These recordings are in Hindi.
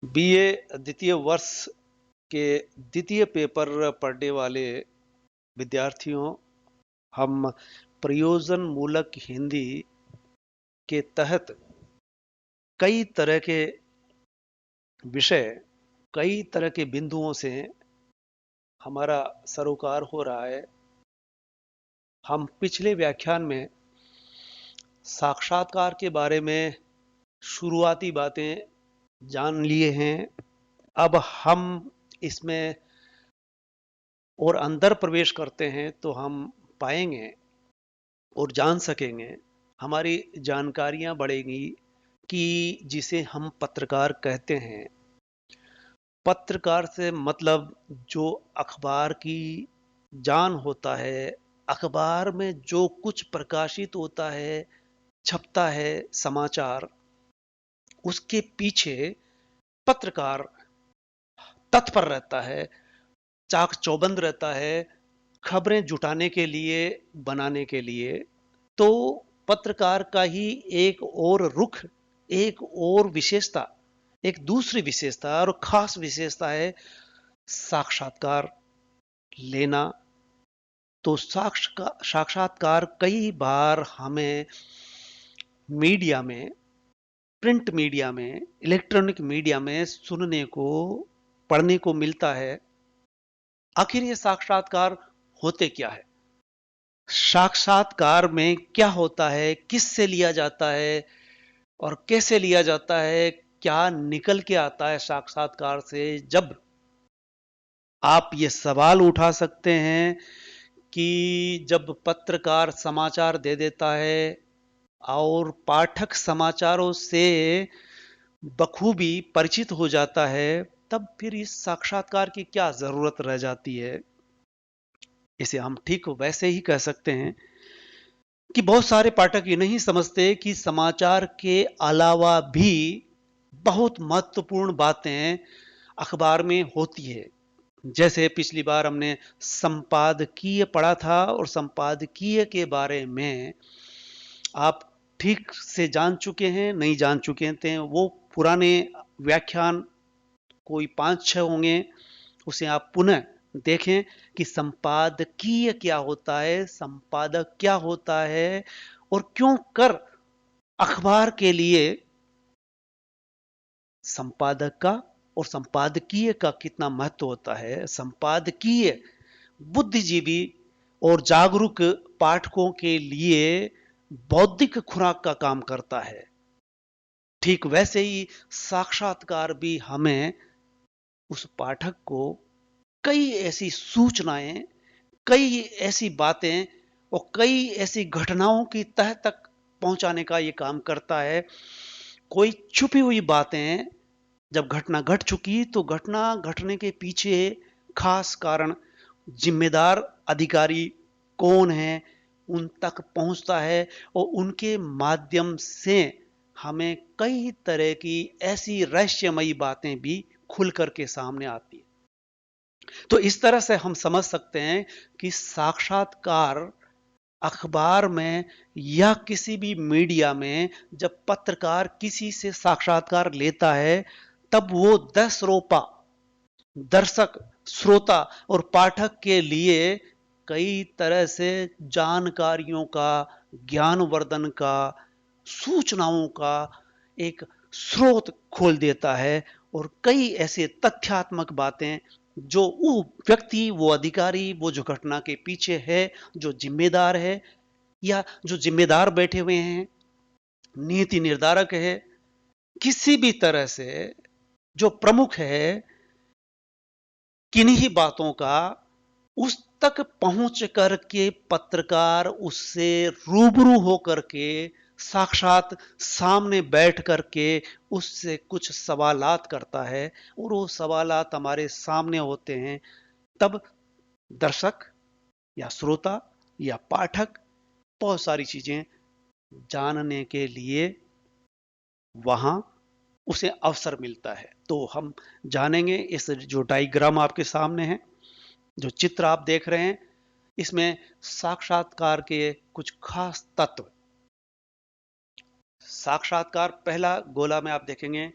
बीए द्वितीय वर्ष के द्वितीय पेपर पढ़ने वाले विद्यार्थियों, हम प्रयोजन मूलक हिंदी के तहत कई तरह के विषय, कई तरह के बिंदुओं से हमारा सरोकार हो रहा है। हम पिछले व्याख्यान में साक्षात्कार के बारे में शुरुआती बातें जान लिए हैं। अब हम इसमें और अंदर प्रवेश करते हैं तो हम पाएंगे और जान सकेंगे, हमारी जानकारियां बढ़ेंगी कि जिसे हम पत्रकार कहते हैं। पत्रकार से मतलब जो अखबार की जान होता है, अखबार में जो कुछ प्रकाशित होता है, छपता है समाचार, उसके पीछे पत्रकार तत्पर रहता है, चाक चौबंद रहता है, खबरें जुटाने के लिए, बनाने के लिए। तो पत्रकार का ही एक और रुख, एक और विशेषता, एक दूसरी विशेषता और खास विशेषता है साक्षात्कार लेना। तो साक्षात्कार कई बार हमें मीडिया में, प्रिंट मीडिया में, इलेक्ट्रॉनिक मीडिया में सुनने को, पढ़ने को मिलता है। आखिर ये साक्षात्कार होते क्या है? साक्षात्कार में क्या होता है, किससे लिया जाता है और कैसे लिया जाता है, क्या निकल के आता है साक्षात्कार से? जब आप ये सवाल उठा सकते हैं कि जब पत्रकार समाचार दे देता है और पाठक समाचारों से बखूबी परिचित हो जाता है, तब फिर इस साक्षात्कार की क्या जरूरत रह जाती है? इसे हम ठीक वैसे ही कह सकते हैं कि बहुत सारे पाठक ये नहीं समझते कि समाचार के अलावा भी बहुत महत्वपूर्ण बातें अखबार में होती है। जैसे पिछली बार हमने संपादकीय पढ़ा था और संपादकीय के बारे में आप ठीक से जान चुके हैं, नहीं जान चुके थे, वो पुराने व्याख्यान कोई 5-6 होंगे, उसे आप पुनः देखें कि संपादकीय क्या होता है, संपादक क्या होता है और क्यों कर अखबार के लिए संपादक का और संपादकीय का कितना महत्व होता है। संपादकीय बुद्धिजीवी और जागरूक पाठकों के लिए बौद्धिक खुराक का काम करता है। ठीक वैसे ही साक्षात्कार भी हमें, उस पाठक को, कई ऐसी सूचनाएं, कई ऐसी बातें और कई ऐसी घटनाओं की तह तक पहुंचाने का ये काम करता है। कोई छुपी हुई बातें जब घटना घट चुकी तो घटना घटने के पीछे खास कारण, जिम्मेदार अधिकारी कौन है, उन तक पहुंचता है और उनके माध्यम से हमें कई तरह की ऐसी रहस्यमयी बातें भी खुल करके सामने आती है। तो इस तरह से हम समझ सकते हैं कि साक्षात्कार अखबार में या किसी भी मीडिया में जब पत्रकार किसी से साक्षात्कार लेता है, तब वो 10 रोपा दर्शक, श्रोता और पाठक के लिए कई तरह से जानकारियों का, ज्ञानवर्धन का, सूचनाओं का एक स्रोत खोल देता है और कई ऐसे तथ्यात्मक बातें जो वो व्यक्ति, वो अधिकारी, वो जो घटना के पीछे है, जो जिम्मेदार है या जो जिम्मेदार बैठे हुए हैं, नीति निर्धारक है, किसी भी तरह से जो प्रमुख है, किन्हीं बातों का उस तक पहुंच करके पत्रकार उससे रूबरू होकर के, साक्षात सामने बैठ करके उससे कुछ सवालात करता है और वो सवालात हमारे सामने होते हैं। तब दर्शक या श्रोता या पाठक बहुत सारी चीजें जानने के लिए वहां उसे अवसर मिलता है। तो हम जानेंगे, इस जो डायग्राम आपके सामने है, जो चित्र आप देख रहे हैं, इसमें साक्षात्कार के कुछ खास तत्व। साक्षात्कार, पहला गोला में आप देखेंगे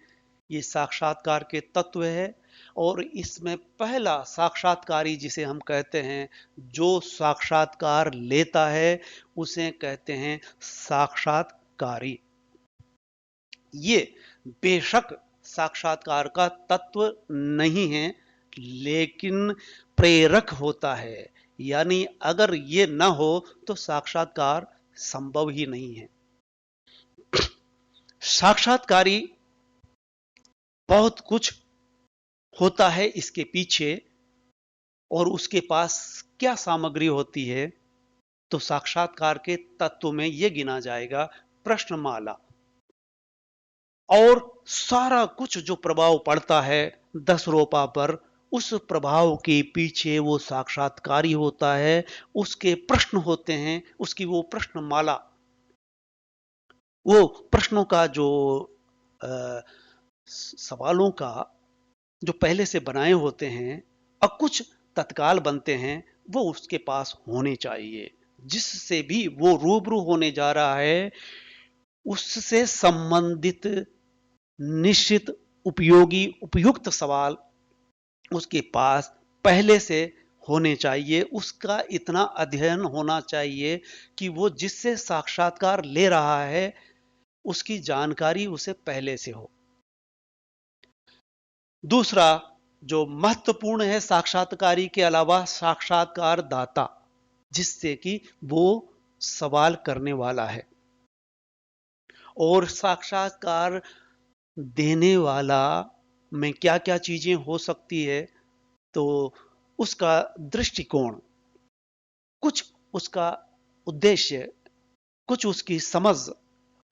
ये साक्षात्कार के तत्व है। और इसमें पहला साक्षात्कारी जिसे हम कहते हैं, जो साक्षात्कार लेता है उसे कहते हैं साक्षात्कारी। ये बेशक साक्षात्कार का तत्व नहीं है, लेकिन प्रेरक होता है। यानी अगर ये न हो तो साक्षात्कार संभव ही नहीं है। साक्षात्कारी बहुत कुछ होता है इसके पीछे, और उसके पास क्या सामग्री होती है, तो साक्षात्कार के तत्व में यह गिना जाएगा प्रश्नमाला, और सारा कुछ जो प्रभाव पड़ता है 10 रोपा पर, उस प्रभाव के पीछे वो साक्षात्कारी होता है। उसके प्रश्न होते हैं, उसकी वो प्रश्नमाला, वो प्रश्नों का जो सवालों का जो पहले से बनाए होते हैं और कुछ तत्काल बनते हैं, वो उसके पास होने चाहिए। जिससे भी वो रूबरू होने जा रहा है उससे संबंधित निश्चित उपयोगी उपयुक्त सवाल उसके पास पहले से होने चाहिए। उसका इतना अध्ययन होना चाहिए कि वो जिससे साक्षात्कार ले रहा है उसकी जानकारी उसे पहले से हो। दूसरा जो महत्वपूर्ण है साक्षात्कारी के अलावा, साक्षात्कार दाता, जिससे कि वो सवाल करने वाला है। और साक्षात्कार देने वाला में क्या क्या चीजें हो सकती है, तो उसका दृष्टिकोण, कुछ उसका उद्देश्य, कुछ उसकी समझ,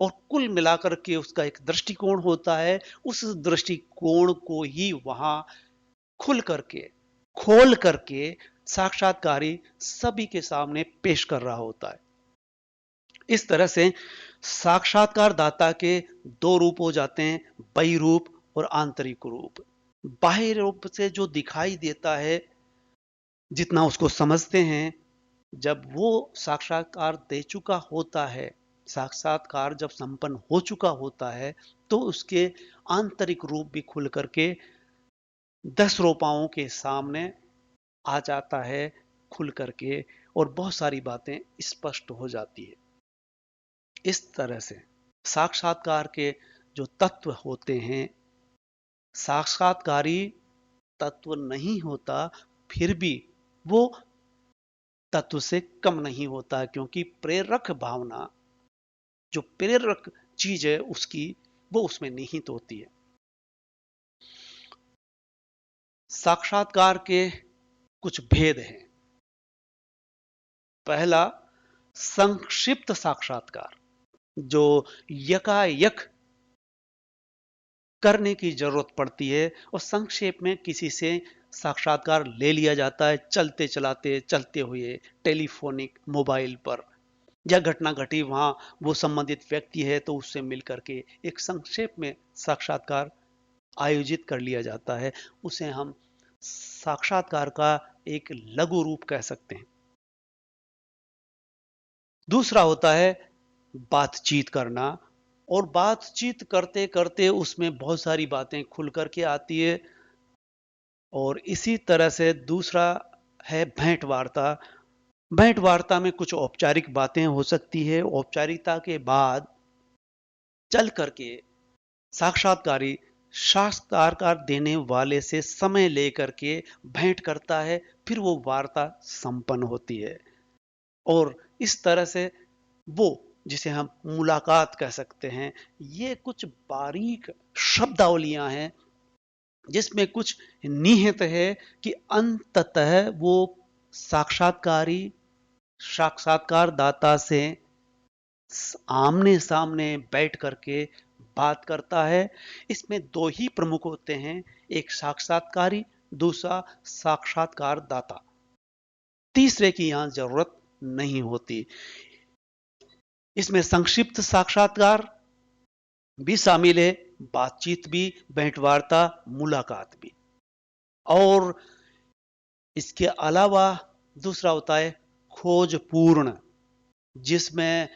और कुल मिलाकर के उसका एक दृष्टिकोण होता है। उस दृष्टिकोण को ही वहां खुल करके, खोल करके साक्षात्कारी सभी के सामने पेश कर रहा होता है। इस तरह से साक्षात्कार दाता के दो रूप हो जाते हैं, बाह्य रूप और आंतरिक रूप। बाह्य रूप से जो दिखाई देता है, जितना उसको समझते हैं, जब वो साक्षात्कार दे चुका होता है, साक्षात्कार जब संपन्न हो चुका होता है, तो उसके आंतरिक रूप भी खुल करके 10 रोपाओं के सामने आ जाता है, खुल करके, और बहुत सारी बातें स्पष्ट हो जाती है। इस तरह से साक्षात्कार के जो तत्व होते हैं, साक्षात्कारी तत्व नहीं होता फिर भी वो तत्व से कम नहीं होता, क्योंकि प्रेरक भावना, जो प्रेरक चीज है उसकी, वो उसमें निहित होती है। साक्षात्कार के कुछ भेद हैं। पहला, संक्षिप्त साक्षात्कार, जो यकायक करने की जरूरत पड़ती है और संक्षेप में किसी से साक्षात्कार ले लिया जाता है, चलते चलाते चलते हुए, टेलीफोनिक मोबाइल पर, या घटना घटी वहां, वो संबंधित व्यक्ति है तो उससे मिलकर के एक संक्षेप में साक्षात्कार आयोजित कर लिया जाता है। उसे हम साक्षात्कार का एक लघु रूप कह सकते हैं। दूसरा होता है बातचीत करना, और बातचीत करते करते उसमें बहुत सारी बातें खुल करके आती है। और इसी तरह से दूसरा है भेंट वार्ता। भेंट वार्ता में कुछ औपचारिक बातें हो सकती है, औपचारिकता के बाद चल करके साक्षात्कारी साक्षात्कार देने वाले से समय लेकर के भेंट करता है, फिर वो वार्ता संपन्न होती है। और इस तरह से वो, जिसे हम मुलाकात कह सकते हैं, ये कुछ बारीक शब्दावलियां हैं जिसमें कुछ निहित है कि अंततः वो साक्षात्कारी साक्षात्कार दाता से आमने सामने बैठ करके बात करता है। इसमें दो ही प्रमुख होते हैं, एक साक्षात्कारी, दूसरा साक्षात्कार दाता। तीसरे की यहां जरूरत नहीं होती। इसमें संक्षिप्त साक्षात्कार भी शामिल है, बातचीत भी, भेंटवार्ता, मुलाकात भी। और इसके अलावा दूसरा होता है खोजपूर्ण, जिसमें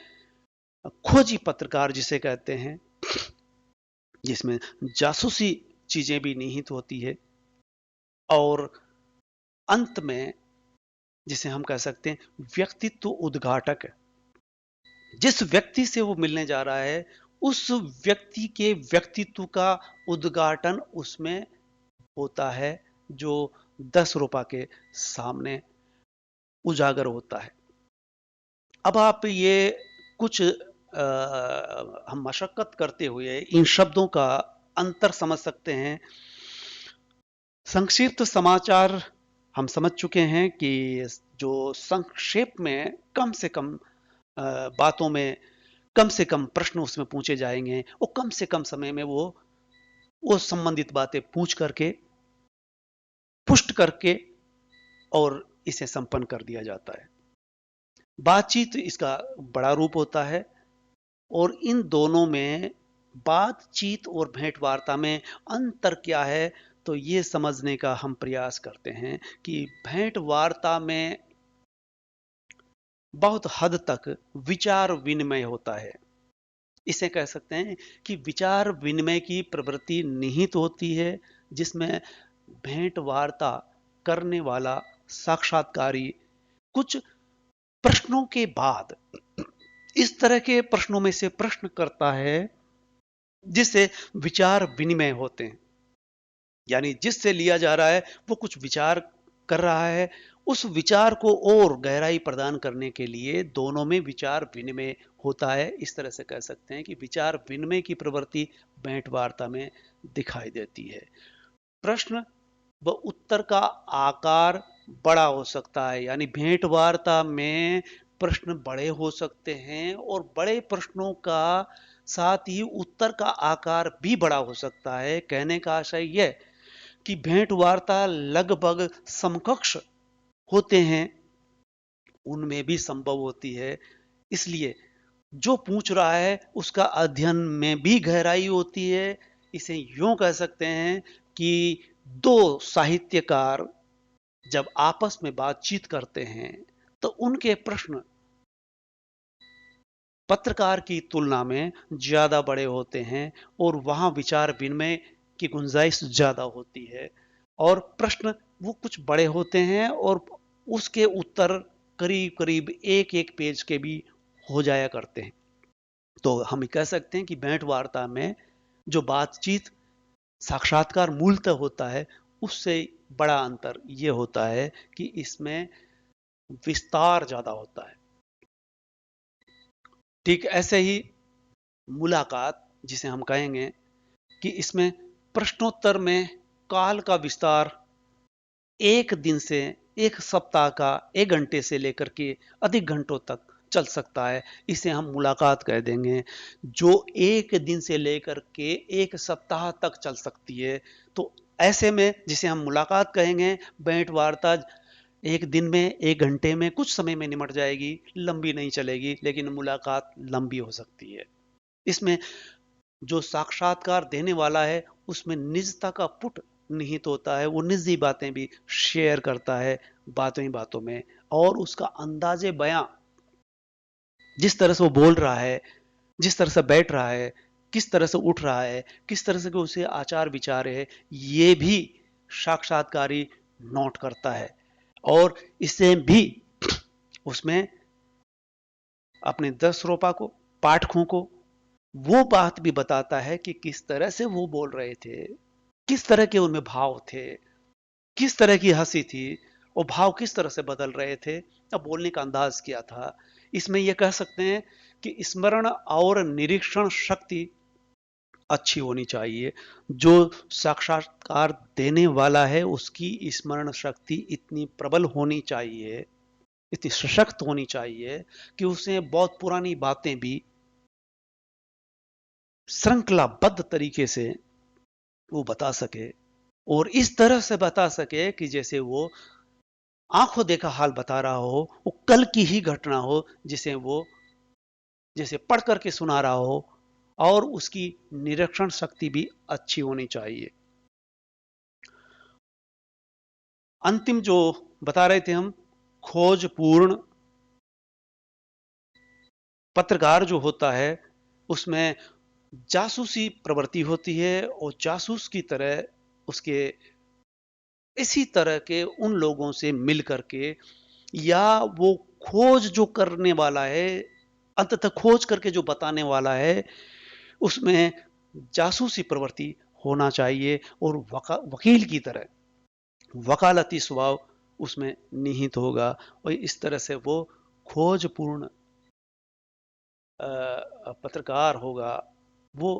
खोजी पत्रकार जिसे कहते हैं, जिसमें जासूसी चीजें भी निहित होती है। और अंत में जिसे हम कह सकते हैं व्यक्तित्व उद्घाटक, जिस व्यक्ति से वो मिलने जा रहा है उस व्यक्ति के व्यक्तित्व का उद्घाटन उसमें होता है, जो 10 रुपए के सामने उजागर होता है। अब आप ये कुछ हम मशक्कत करते हुए इन शब्दों का अंतर समझ सकते हैं। संक्षिप्त समाचार हम समझ चुके हैं कि जो संक्षेप में कम से कम बातों में कम से कम प्रश्न उसमें पूछे जाएंगे और कम से कम समय में वो संबंधित बातें पूछ करके पुष्ट करके और इसे संपन्न कर दिया जाता है। बातचीत इसका बड़ा रूप होता है और इन दोनों में बातचीत और भेंट वार्ता में अंतर क्या है, तो ये समझने का हम प्रयास करते हैं कि भेंट वार्ता में बहुत हद तक विचार विनिमय होता है। इसे कह सकते हैं कि विचार विनिमय की प्रवृत्ति निहित होती है, जिसमें भेंट वार्ता करने वाला साक्षात्कारी कुछ प्रश्नों के बाद इस तरह के प्रश्नों में से प्रश्न करता है जिससे विचार विनिमय होते हैं। यानी जिससे लिया जा रहा है वो कुछ विचार कर रहा है, उस विचार को और गहराई प्रदान करने के लिए दोनों में विचार विनिमय होता है। इस तरह से कह सकते हैं कि विचार विनिमय की प्रवृत्ति भेंट वार्ता में दिखाई देती है। प्रश्न व उत्तर का आकार बड़ा हो सकता है, यानी भेंट वार्ता में प्रश्न बड़े हो सकते हैं और बड़े प्रश्नों का साथ ही उत्तर का आकार भी बड़ा हो सकता है। कहने का आशय यह कि भेंट वार्ता लगभग समकक्ष होते हैं उनमें भी संभव होती है। इसलिए जो पूछ रहा है उसका अध्ययन में भी गहराई होती है। इसे यूं कह सकते हैं कि दो साहित्यकार जब आपस में बातचीत करते हैं तो उनके प्रश्न पत्रकार की तुलना में ज्यादा बड़े होते हैं और वहां विचार विनिमय की गुंजाइश ज्यादा होती है। और प्रश्न वो कुछ बड़े होते हैं और उसके उत्तर करीब करीब एक एक पेज के भी हो जाया करते हैं। तो हम कह सकते हैं कि भेंट वार्ता में जो बातचीत साक्षात्कार मूलतः होता है उससे बड़ा अंतर यह होता है कि इसमें विस्तार ज्यादा होता है। ठीक ऐसे ही मुलाकात जिसे हम कहेंगे कि इसमें प्रश्नोत्तर में काल का विस्तार एक दिन से एक सप्ताह का एक घंटे से लेकर के अधिक घंटों तक चल सकता है। इसे हम मुलाकात कह देंगे, जो एक दिन से लेकर के एक सप्ताह तक चल सकती है। तो ऐसे में जिसे हम मुलाकात कहेंगे, भेंट वार्ता एक दिन में एक घंटे में कुछ समय में निमट जाएगी, लंबी नहीं चलेगी, लेकिन मुलाकात लंबी हो सकती है। इसमें जो साक्षात्कार देने वाला है उसमें निजता का पुट निहित होता है। वो निजी बातें भी शेयर करता है बातों ही बातों में, और उसका अंदाजे बयां, जिस तरह से वो बोल रहा है, जिस तरह से बैठ रहा है, किस तरह से उठ रहा है, किस तरह से उसे आचार विचार है, ये भी साक्षात्कारी नोट करता है। और इससे भी उसमें अपने 10 रुपए को पाठकों को वो बात भी बताता है कि किस तरह से वो बोल रहे थे, किस तरह के उनमें भाव थे, किस तरह की हंसी थी और भाव किस तरह से बदल रहे थे, अब बोलने का अंदाज क्या था। इसमें यह कह सकते हैं कि स्मरण और निरीक्षण शक्ति अच्छी होनी चाहिए। जो साक्षात्कार देने वाला है उसकी स्मरण शक्ति इतनी प्रबल होनी चाहिए, इतनी सशक्त होनी चाहिए कि उसे बहुत पुरानी बातें भी श्रृंखलाबद्ध तरीके से वो बता सके, और इस तरह से बता सके कि जैसे वो आंखों देखा हाल बता रहा हो, वो कल की ही घटना हो, जिसे वो जैसे पढ़ करके सुना रहा हो। और उसकी निरीक्षण शक्ति भी अच्छी होनी चाहिए। अंतिम जो बता रहे थे हम, खोजपूर्ण पत्रकार जो होता है उसमें जासूसी प्रवृत्ति होती है और जासूस की तरह उसके इसी तरह के उन लोगों से मिल करके या वो खोज जो करने वाला है, अंततः खोज करके जो बताने वाला है, उसमें जासूसी प्रवृत्ति होना चाहिए और वकील की तरह वकालती स्वभाव उसमें निहित होगा और इस तरह से वो खोजपूर्ण पत्रकार होगा। वो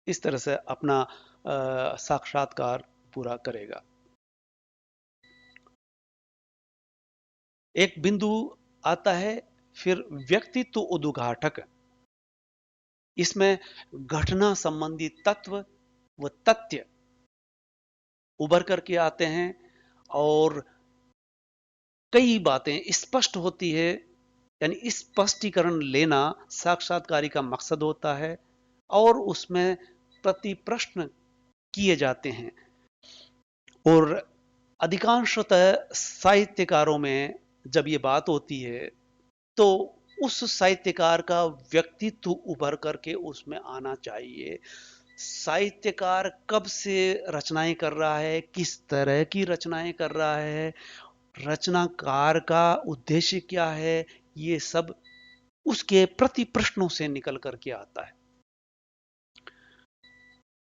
इस तरह से अपना साक्षात्कार पूरा करेगा। एक बिंदु आता है फिर व्यक्तित्व उद्घाटक। इसमें घटना संबंधी तत्व व तथ्य उभर करके आते हैं और कई बातें स्पष्ट होती है, यानी स्पष्टीकरण लेना साक्षात्कारी का मकसद होता है और उसमें प्रति प्रश्न किए जाते हैं। और अधिकांशतः साहित्यकारों में जब ये बात होती है तो उस साहित्यकार का व्यक्तित्व उभर करके उसमें आना चाहिए। साहित्यकार कब से रचनाएं कर रहा है, किस तरह की रचनाएं कर रहा है, रचनाकार का उद्देश्य क्या है, ये सब उसके प्रति प्रश्नों से निकल करके आता है।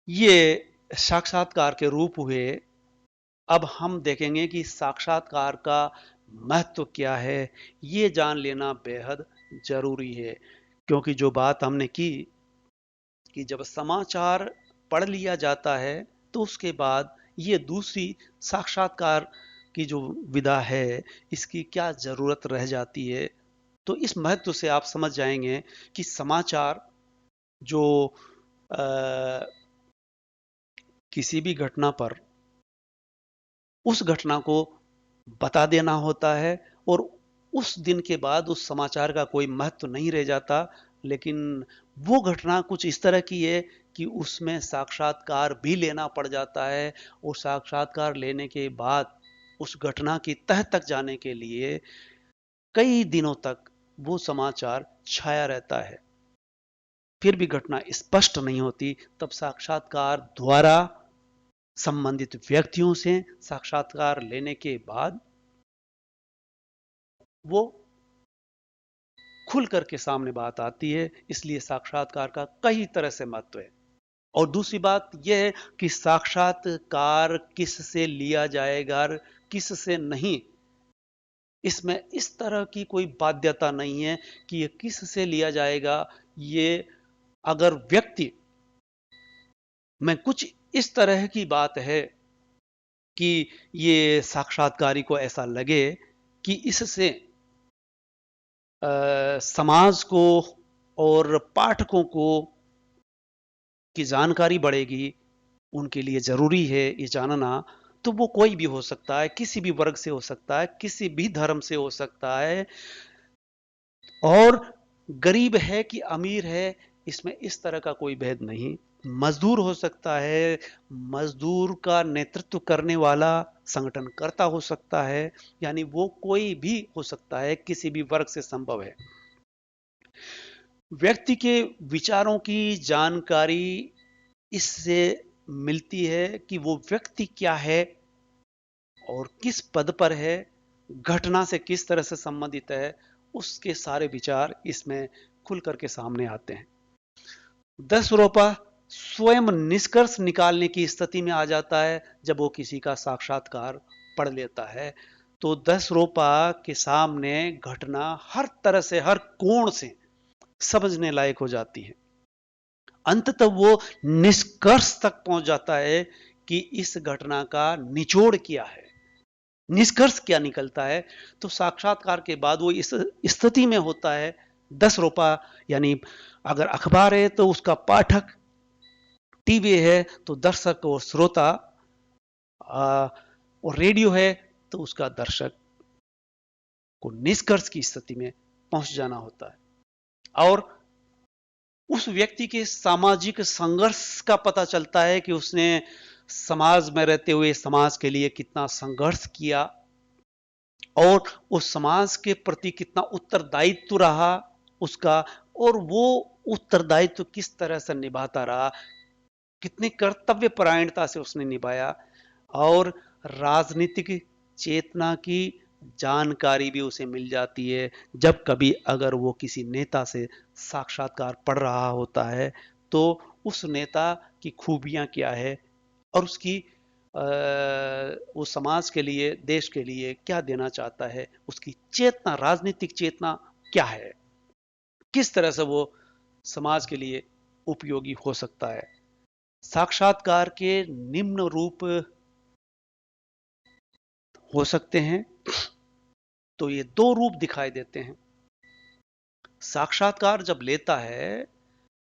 ये साक्षात्कार के रूप हुए। अब हम देखेंगे कि साक्षात्कार का महत्व क्या है, ये जान लेना बेहद जरूरी है। क्योंकि जो बात हमने की कि जब समाचार पढ़ लिया जाता है तो उसके बाद ये दूसरी साक्षात्कार की जो विधा है, इसकी क्या जरूरत रह जाती है। तो इस महत्व से आप समझ जाएंगे कि समाचार जो आ, किसी भी घटना पर उस घटना को बता देना होता है और उस दिन के बाद उस समाचार का कोई महत्व नहीं रह जाता। लेकिन वो घटना कुछ इस तरह की है कि उसमें साक्षात्कार भी लेना पड़ जाता है और साक्षात्कार लेने के बाद उस घटना की तह तक जाने के लिए कई दिनों तक वो समाचार छाया रहता है, फिर भी घटना स्पष्ट नहीं होती। तब साक्षात्कार द्वारा संबंधित व्यक्तियों से साक्षात्कार लेने के बाद वो खुल करके सामने बात आती है। इसलिए साक्षात्कार का कई तरह से महत्व है। और दूसरी बात यह है कि साक्षात्कार किससे लिया जाएगा, किससे नहीं, इसमें इस तरह की कोई बाध्यता नहीं है कि ये किससे लिया जाएगा। ये अगर व्यक्ति में कुछ इस तरह की बात है कि ये साक्षात्कारी को ऐसा लगे कि इससे समाज को और पाठकों को की जानकारी बढ़ेगी, उनके लिए जरूरी है ये जानना। तो वो कोई भी हो सकता है, किसी भी वर्ग से हो सकता है, किसी भी धर्म से हो सकता है, और गरीब है कि अमीर है, इसमें इस तरह का कोई भेद नहीं। मजदूर हो सकता है, मजदूर का नेतृत्व करने वाला संगठनकर्ता हो सकता है, यानी वो कोई भी हो सकता है, किसी भी वर्ग से संभव है। व्यक्ति के विचारों की जानकारी इससे मिलती है कि वो व्यक्ति क्या है और किस पद पर है, घटना से किस तरह से संबंधित है, उसके सारे विचार इसमें खुल करके सामने आते हैं। 10 रुपया स्वयं निष्कर्ष निकालने की स्थिति में आ जाता है जब वो किसी का साक्षात्कार पढ़ लेता है। तो 10 रुपया के सामने घटना हर तरह से, हर कोण से समझने लायक हो जाती है। अंततः वो निष्कर्ष तक पहुंच जाता है कि इस घटना का निचोड़ क्या है, निष्कर्ष क्या निकलता है। तो साक्षात्कार के बाद वो इस स्थिति में होता है। 10 रुपया यानी अगर अखबार है तो उसका पाठक, टीवी है तो दर्शक और श्रोता, और रेडियो है तो उसका दर्शक को निष्कर्ष की स्थिति में पहुंच जाना होता है। और उस व्यक्ति के सामाजिक संघर्ष का पता चलता है कि उसने समाज में रहते हुए समाज के लिए कितना संघर्ष किया और उस समाज के प्रति कितना उत्तरदायित्व रहा उसका, और वो उत्तरदायित्व किस तरह से निभाता रहा, कितनी कर्तव्य परायणता से उसने निभाया, और राजनीतिक चेतना की जानकारी भी उसे मिल जाती है जब कभी अगर वो किसी नेता से साक्षात्कार पढ़ रहा होता है, तो उस नेता की खूबियां क्या है और उसकी वो समाज के लिए, देश के लिए क्या देना चाहता है, उसकी चेतना, राजनीतिक चेतना क्या है, किस तरह से वो समाज के लिए उपयोगी हो सकता है। साक्षात्कार के निम्न रूप हो सकते हैं। तो ये दो रूप दिखाई देते हैं। साक्षात्कार जब लेता है,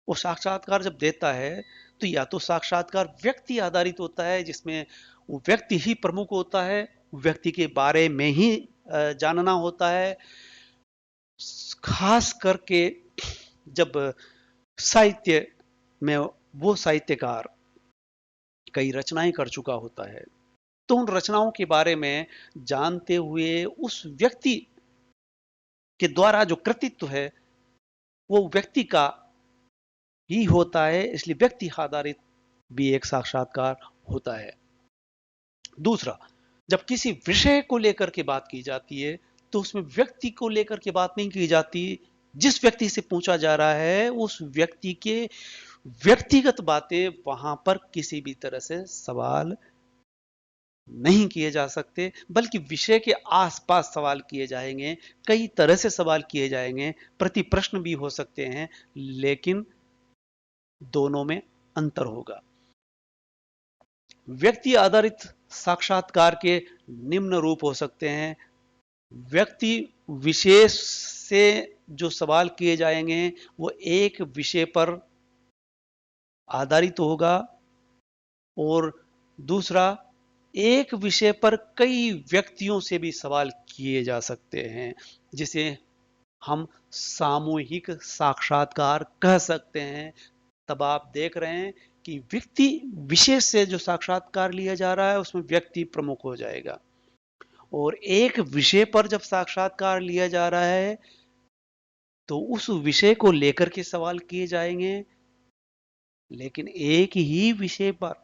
वो साक्षात्कार जब देता है, तो या तो साक्षात्कार व्यक्ति आधारित होता है जिसमें वो व्यक्ति ही प्रमुख होता है, व्यक्ति के बारे में ही जानना होता है। खास करके जब साहित्य में वो साहित्यकार कई रचनाएं कर चुका होता है, तो उन रचनाओं के बारे में जानते हुए उस व्यक्ति के द्वारा जो कृतित्व है वो व्यक्ति का ही होता है, इसलिए व्यक्ति आधारित भी एक साक्षात्कार होता है। दूसरा, जब किसी विषय को लेकर के बात की जाती है, तो उसमें व्यक्ति को लेकर के बात नहीं की जाती। जिस व्यक्ति से पूछा जा रहा है उस व्यक्ति के व्यक्तिगत बातें वहां पर किसी भी तरह से सवाल नहीं किए जा सकते, बल्कि विषय के आसपास सवाल किए जाएंगे। कई तरह से सवाल किए जाएंगे, प्रति प्रश्न भी हो सकते हैं, लेकिन दोनों में अंतर होगा। व्यक्ति आधारित साक्षात्कार के निम्न रूप हो सकते हैं। व्यक्ति विशेष से जो सवाल किए जाएंगे वो एक विषय पर आधारित होगा, और दूसरा, एक विषय पर कई व्यक्तियों से भी सवाल किए जा सकते हैं, जिसे हम सामूहिक साक्षात्कार कह सकते हैं। तब आप देख रहे हैं कि व्यक्ति विशेष से जो साक्षात्कार लिया जा रहा है उसमें व्यक्ति प्रमुख हो जाएगा, और एक विषय पर जब साक्षात्कार लिया जा रहा है तो उस विषय को लेकर के सवाल किए जाएंगे, लेकिन एक ही विषय पर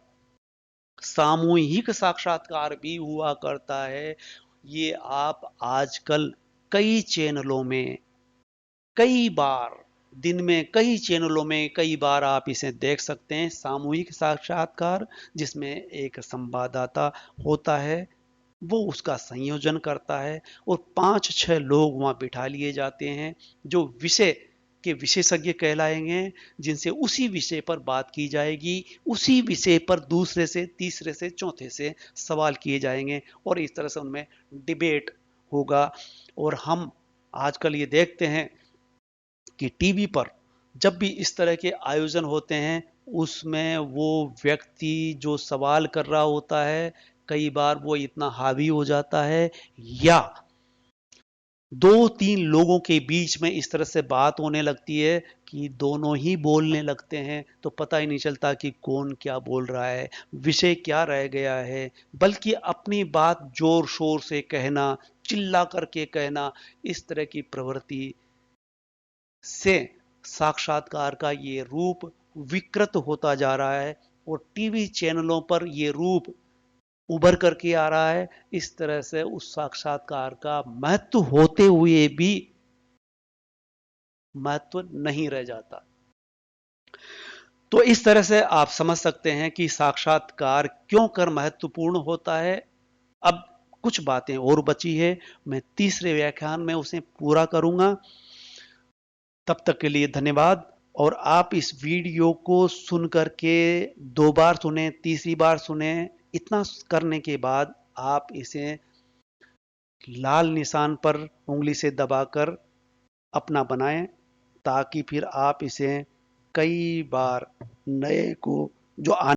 सामूहिक साक्षात्कार भी हुआ करता है। ये आप आजकल कई चैनलों में, कई बार, दिन में कई चैनलों में कई बार आप इसे देख सकते हैं, सामूहिक साक्षात्कार, जिसमें एक संवाददाता होता है, वो उसका संयोजन करता है और 5-6 लोग वहां बिठा लिए जाते हैं जो विषय के विशेषज्ञ कहलाएंगे, जिनसे उसी विषय पर बात की जाएगी, उसी विषय पर दूसरे से, तीसरे से, चौथे से सवाल किए जाएंगे, और इस तरह से उनमें डिबेट होगा। और हम आजकल ये देखते हैं कि टीवी पर जब भी इस तरह के आयोजन होते हैं, उसमें वो व्यक्ति जो सवाल कर रहा होता है, कई बार वो इतना हावी हो जाता है, या 2-3 लोगों के बीच में इस तरह से बात होने लगती है कि दोनों ही बोलने लगते हैं, तो पता ही नहीं चलता कि कौन क्या बोल रहा है, विषय क्या रह गया है। बल्कि अपनी बात जोर शोर से कहना, चिल्ला करके कहना, इस तरह की प्रवृत्ति से साक्षात्कार का ये रूप विकृत होता जा रहा है, और टीवी चैनलों पर ये रूप उभर करके आ रहा है। इस तरह से उस साक्षात्कार का महत्व होते हुए भी महत्व नहीं रह जाता। तो इस तरह से आप समझ सकते हैं कि साक्षात्कार क्यों कर महत्वपूर्ण होता है। अब कुछ बातें और बची है, मैं तीसरे व्याख्यान में उसे पूरा करूंगा। तब तक के लिए धन्यवाद। और आप इस वीडियो को सुन करके 2 बार सुने, तीसरी बार सुने, इतना करने के बाद आप इसे लाल निशान पर उंगली से दबाकर अपना बनाएं, ताकि फिर आप इसे कई बार नए को जो